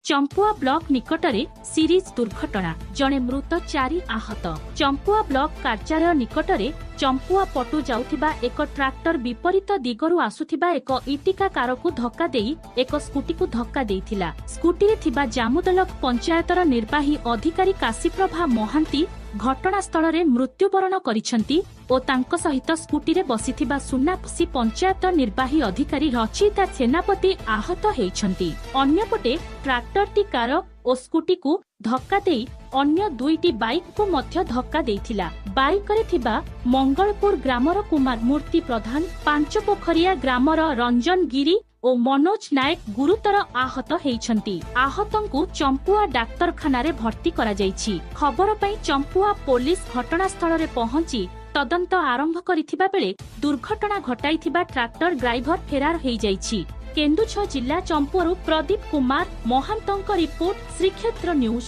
Champua block निकटरे series दुर्घटना जणे मृत 4 आहत। चंपुआ ब्लॉक कार्यालय निकटरे चंपुआ पटु जाउथिबा एक ट्रैक्टर विपरीत दिगरु आसुथिबा एक इटिका कारकु धक्का देई एक स्कूटी को धक्का देइथिला। स्कूटी रे थिबा जामुदलक पंचायतर निर्वाही अधिकारी काशीप्रभा महांती घटनास्थल रे मृत्युवरण करिसंती ओ तांको सहित स्कूटी रे बसिथिबा सुनापसी पंचायत निर्वाही अधिकारी रचिता सेनापति आहत हेइछंती। अन्यपटे ट्रैक्टरटी कार ओ स्कूटी को धक्का देई अन्य दुईटी बाइक को मध्य धक्का देइथिला। बाइक रे थिबा मंगलपुर ग्रामर कुमार मूर्ति प्रधान, पांच पोखरिया ग्रामर रंजन गिरी ओ मनोज नायक गुरुतर आहत हेइछंती। आहतंकु चंपुआ डाक्तरखाना रे भर्ती करा जाइछि। खबर पई चंपुआ पुलिस घटनास्थल रे पहुंची तदंत आरंभ करिथिबा बेले दुर्घटना घटाइथिबा ट्रैक्टर ड्राइवर फेरार हेइ जाइछि। केन्दुझर जिला चंपुआरु प्रदीप कुमार महांतंक रिपोर्ट श्रीक्षेत्र न्यूज।